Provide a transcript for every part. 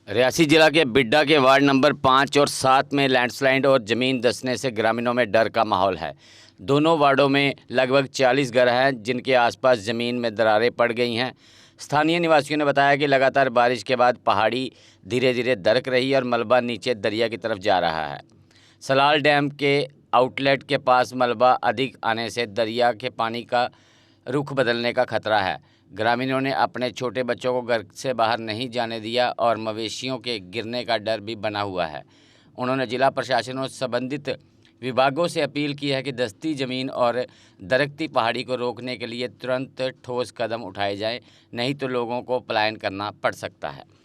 रियासी जिला के बिड्डा के वार्ड नंबर 5 और 7 में लैंडस्लाइड और ज़मीन धंसने से ग्रामीणों में डर का माहौल है। दोनों वार्डों में लगभग 40 घर हैं जिनके आसपास ज़मीन में दरारें पड़ गई हैं। स्थानीय निवासियों ने बताया कि लगातार बारिश के बाद पहाड़ी धीरे धीरे दरक रही है और मलबा नीचे दरिया की तरफ जा रहा है। सलाल डैम के आउटलेट के पास मलबा अधिक आने से दरिया के पानी का रुख बदलने का खतरा है। ग्रामीणों ने अपने छोटे बच्चों को घर से बाहर नहीं जाने दिया और मवेशियों के गिरने का डर भी बना हुआ है। उन्होंने जिला प्रशासन और संबंधित विभागों से अपील की है कि दस्ती ज़मीन और दरकती पहाड़ी को रोकने के लिए तुरंत ठोस कदम उठाए जाएं, नहीं तो लोगों को पलायन करना पड़ सकता है।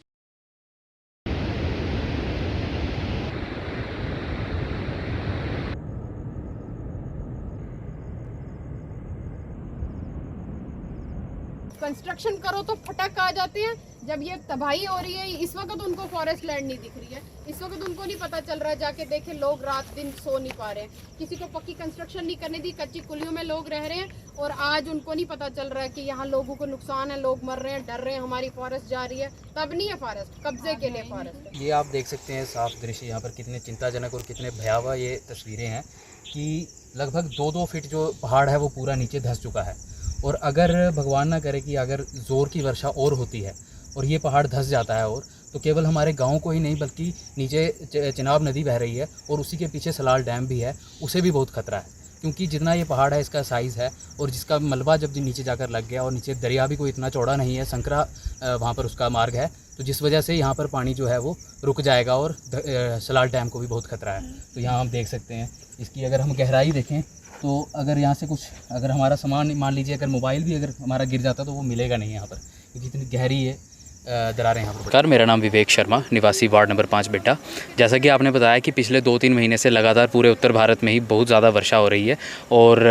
कंस्ट्रक्शन करो तो फटक आ जाते हैं। जब ये तबाही हो रही है, इस वक्त उनको फॉरेस्ट लैंड नहीं दिख रही है, इस वक्त उनको नहीं पता चल रहा है। जाके देखे लोग रात दिन सो नहीं पा रहे हैं, किसी को पक्की कंस्ट्रक्शन नहीं करने दी, कच्ची कुलियों में लोग रह रहे हैं और आज उनको नहीं पता चल रहा है कि यहाँ लोगों को नुकसान है, लोग मर रहे हैं, डर रहे हैं, हमारी फॉरेस्ट जा रही है। तब नहीं है फॉरेस्ट, कब्जे के लिए फॉरेस्ट। ये आप देख सकते हैं साफ दृश्य यहाँ पर कितने चिंताजनक और कितने भयावह ये तस्वीरें हैं कि लगभग 2-2 फीट जो पहाड़ है वो पूरा नीचे धंस चुका है। और अगर भगवान ना करे कि अगर ज़ोर की वर्षा और होती है और ये पहाड़ धंस जाता है और तो केवल हमारे गांव को ही नहीं बल्कि नीचे चिनाब नदी बह रही है और उसी के पीछे सलाल डैम भी है, उसे भी बहुत खतरा है। क्योंकि जितना ये पहाड़ है इसका साइज़ है और जिसका मलबा जब नीचे जाकर लग गया और नीचे दरिया भी कोई इतना चौड़ा नहीं है, संकरा वहाँ पर उसका मार्ग है, तो जिस वजह से यहाँ पर पानी जो है वो रुक जाएगा और सलाल डैम को भी बहुत खतरा है। तो यहाँ हम देख सकते हैं इसकी अगर हम गहराई देखें तो अगर यहाँ से कुछ अगर हमारा सामान मान लीजिए अगर मोबाइल भी अगर हमारा गिर जाता तो वो मिलेगा नहीं यहाँ पर, क्योंकि इतनी गहरी है दरारें यहाँ पर। नमस्कार, मेरा नाम विवेक शर्मा, निवासी वार्ड नंबर 5 बिड्डा। जैसा कि आपने बताया कि पिछले 2-3 महीने से लगातार पूरे उत्तर भारत में ही बहुत ज़्यादा वर्षा हो रही है और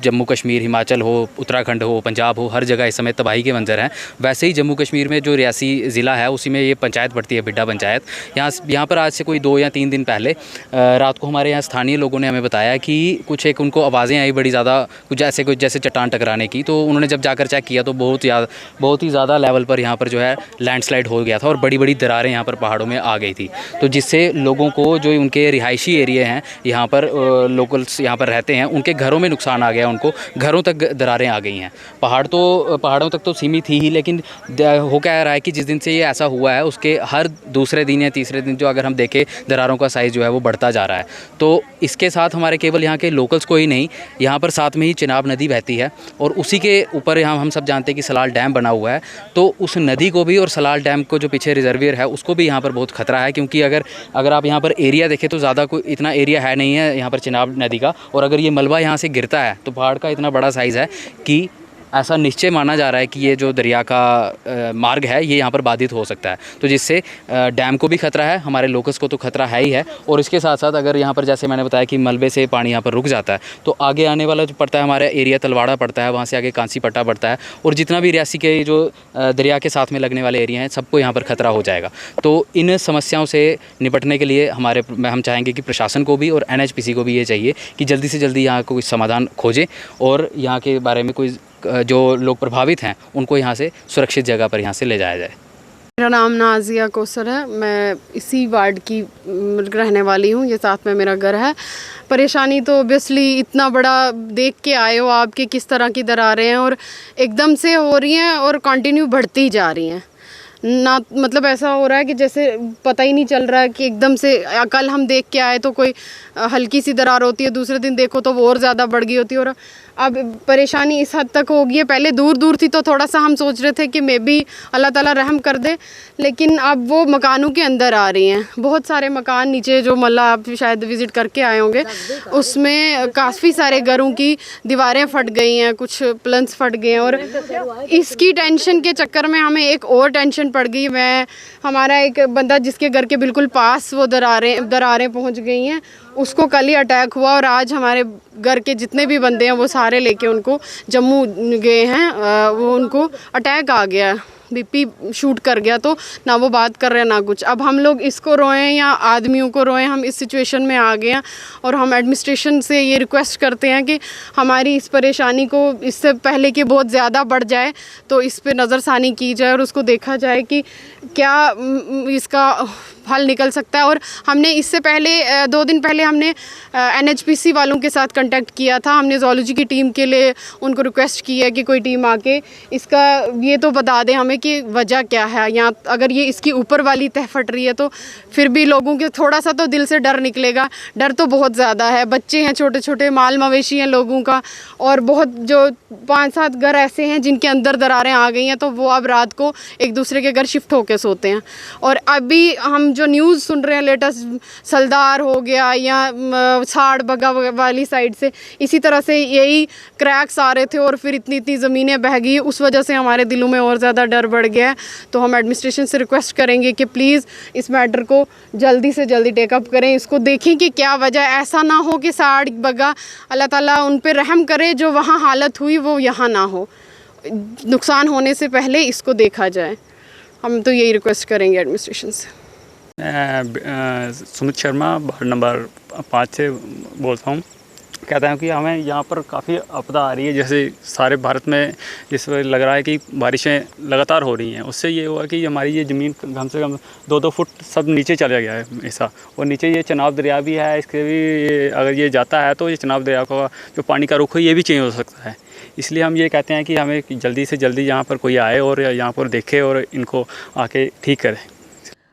जम्मू कश्मीर, हिमाचल हो, उत्तराखंड हो, पंजाब हो, हर जगह इस समय तबाही के मंजर हैं। वैसे ही जम्मू कश्मीर में जो रियासी ज़िला है उसी में ये पंचायत पड़ती है, बिड्डा पंचायत। यहाँ पर आज से कोई 2 या 3 दिन पहले रात को हमारे यहाँ स्थानीय लोगों ने हमें बताया कि कुछ एक उनको आवाज़ें आई बड़ी ज़्यादा, कुछ जैसे चट्टान टकराने की। तो उन्होंने जब जाकर चेक किया तो बहुत ही ज़्यादा लेवल पर यहाँ पर जो है लैंडस्लाइड हो गया था और बड़ी बड़ी दरारें यहाँ पर पहाड़ों में आ गई थी। तो जिससे लोगों को, जो उनके रिहायशी एरिया हैं यहाँ पर, लोकल्स यहाँ पर रहते हैं, उनके घरों में नुकसान आ गया, उनको घरों तक दरारें आ गई हैं। पहाड़ों तक तो सीमित ही, लेकिन हो क्या रहा है कि जिस दिन से ये ऐसा हुआ है उसके हर दूसरे दिन या तीसरे दिन जो अगर हम देखें दरारों का साइज़ जो है वो बढ़ता जा रहा है। तो इसके साथ हमारे केवल यहाँ के लोकल्स को ही नहीं, यहाँ पर साथ में ही चिनाब नदी बहती है और उसी के ऊपर यहाँ हम सब जानते हैं कि सलाल डैम बना हुआ है। तो उस नदी को भी और सलाल डैम को जो पीछे रिजर्वियर है उसको भी यहाँ पर बहुत खतरा है। क्योंकि अगर आप यहाँ पर एरिया देखें तो ज़्यादा कोई इतना एरिया है नहीं है यहाँ पर चिनाब नदी का, और अगर ये मलबा यहाँ से गिरता है तो पहाड़ का इतना बड़ा साइज़ है कि ऐसा निश्चय माना जा रहा है कि ये जो दरिया का मार्ग है ये यहाँ पर बाधित हो सकता है। तो जिससे डैम को भी खतरा है, हमारे लोकल्स को तो खतरा है ही है, और इसके साथ साथ अगर यहाँ पर जैसे मैंने बताया कि मलबे से पानी यहाँ पर रुक जाता है तो आगे आने वाला जो पड़ता है हमारा एरिया तलवाड़ा पड़ता है, वहाँ से आगे कांसी पट्टा पड़ता है, और जितना भी रियासी के जो दरिया के साथ में लगने वाले एरिया हैं सबको यहाँ पर खतरा हो जाएगा। तो इन समस्याओं से निपटने के लिए हम चाहेंगे कि प्रशासन को भी और NHPC को भी ये चाहिए कि जल्दी से जल्दी यहाँ कोई समाधान खोजें और यहाँ के बारे में कोई जो लोग प्रभावित हैं उनको यहाँ से सुरक्षित जगह पर यहाँ से ले जाया जाए। मेरा नाम नाजिया कौसर है, मैं इसी वार्ड की रहने वाली हूँ, ये साथ में मेरा घर है। परेशानी तो ऑब्वियसली इतना बड़ा देख के आए हो आप कि किस तरह की दरारें हैं और एकदम से हो रही हैं और कंटिन्यू बढ़ती जा रही हैं ना। मतलब ऐसा हो रहा है कि जैसे पता ही नहीं चल रहा है कि एकदम से कल हम देख के आए तो कोई हल्की सी दरार होती है, दूसरे दिन देखो तो वो और ज़्यादा बढ़ गई होती है। और अब परेशानी इस हद तक हो गई है, पहले दूर दूर थी तो थोड़ा सा हम सोच रहे थे कि मे बी अल्लाह ताला रहम कर दे, लेकिन अब वो मकानों के अंदर आ रही हैं। बहुत सारे मकान नीचे जो मतलब आप शायद विज़िट करके आए होंगे, उसमें काफ़ी सारे घरों की दीवारें फट गई हैं, कुछ प्लंस फट गए हैं। और इसकी टेंशन के चक्कर में हमें एक और टेंशन पड़ गई। हमारा एक बंदा जिसके घर के बिल्कुल पास वो दरारें पहुँच गई हैं, उसको कल ही अटैक हुआ और आज हमारे घर के जितने भी बंदे हैं वो सारे लेके उनको जम्मू गए हैं, वो उनको अटैक आ गया बीपी शूट कर गया, तो ना वो बात कर रहे हैं ना कुछ। अब हम लोग इसको रोएं या आदमियों को रोएं, हम इस सिचुएशन में आ गए हैं और हम एडमिनिस्ट्रेशन से ये रिक्वेस्ट करते हैं कि हमारी इस परेशानी को इससे पहले कि बहुत ज़्यादा बढ़ जाए तो इस पे नज़रसानी की जाए और उसको देखा जाए कि क्या इसका हल निकल सकता है। और हमने इससे पहले 2 दिन पहले हमने NHPC वालों के साथ कांटेक्ट किया था। हमने ज़ूलॉजी की टीम के लिए उनको रिक्वेस्ट की है कि कोई टीम आके इसका ये तो बता दें हमें कि वजह क्या है, या अगर ये इसकी ऊपर वाली तह फट रही है तो फिर भी लोगों के थोड़ा सा तो दिल से डर निकलेगा। डर तो बहुत ज़्यादा है, बच्चे हैं छोटे छोटे, माल मवेशी हैं लोगों का, और बहुत जो 5-7 घर ऐसे हैं जिनके अंदर दरारें आ गई हैं, तो वो अब रात को एक दूसरे के घर शिफ्ट होकर सोते हैं। और अभी हम जो न्यूज़ सुन रहे हैं लेटेस्ट, सलदार हो गया या साड़ बगा वाली साइड से इसी तरह से यही क्रैक्स आ रहे थे और फिर इतनी ज़मीनें बह गई, उस वजह से हमारे दिलों में और ज़्यादा डर बढ़ गया है। तो हम एडमिनिस्ट्रेशन से रिक्वेस्ट करेंगे कि प्लीज़ इस मैटर को जल्दी से जल्दी टेकअप करें, इसको देखें कि क्या वजह, ऐसा ना हो कि साड़ बगा, अल्लाह ताला उन पर रहम करे, जो वहाँ हालत हुई वो यहाँ ना हो, नुकसान होने से पहले इसको देखा जाए। हम तो यही रिक्वेस्ट करेंगे एडमिनिस्ट्रेशन से। सुमित शर्मा वार्ड नंबर 5 से बोलता हूँ। कहता हूँ कि हमें यहाँ पर काफ़ी आपदा आ रही है, जैसे सारे भारत में इस वक्त लग रहा है कि बारिशें लगातार हो रही हैं। उससे ये हुआ कि हमारी ये ज़मीन कम से कम 2-2 फुट सब नीचे चला गया है ऐसा, और नीचे ये चनाब दरिया भी है, इसके भी अगर ये जाता है तो ये चनाब दरिया का जो पानी का रुख है ये भी चेंज हो सकता है। इसलिए हम ये कहते हैं कि हमें जल्दी से जल्दी यहाँ पर कोई आए और यहाँ पर देखे और इनको आके ठीक करे।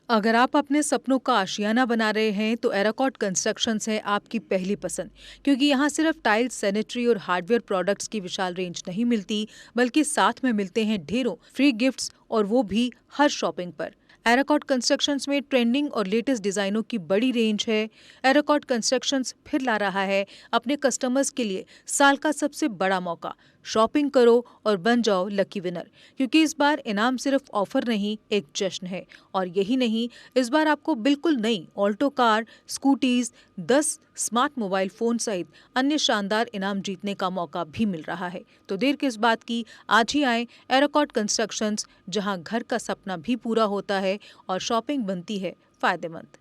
अगर आप अपने सपनों का आशियाना बना रहे हैं तो एराकॉट कंस्ट्रक्शंस है आपकी पहली पसंद, क्योंकि यहाँ सिर्फ टाइल्स, सैनिटरी और हार्डवेयर प्रोडक्ट्स की विशाल रेंज नहीं मिलती, बल्कि साथ में मिलते हैं ढेरों फ्री गिफ्ट्स, और वो भी हर शॉपिंग पर। एराकॉट कंस्ट्रक्शंस में ट्रेंडिंग और लेटेस्ट डिजाइनों की बड़ी रेंज है। एराकॉट कंस्ट्रक्शंस फिर ला रहा है अपने कस्टमर्स के लिए साल का सबसे बड़ा मौका। शॉपिंग करो और बन जाओ लकी विनर, क्योंकि इस बार इनाम सिर्फ ऑफर नहीं, एक जश्न है। और यही नहीं, इस बार आपको बिल्कुल नई Alto car, scooties, 10 smart mobile phone सहित अन्य शानदार इनाम जीतने का मौका भी मिल रहा है। तो देर किस बात की, आज ही आए एराकॉट कंस्ट्रक्शंस, जहां घर का सपना भी पूरा होता है और शॉपिंग बनती है फायदेमंद।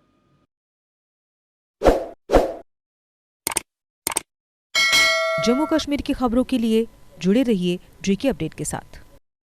जम्मू कश्मीर की खबरों के लिए जुड़े रहिए JK अपडेट के साथ।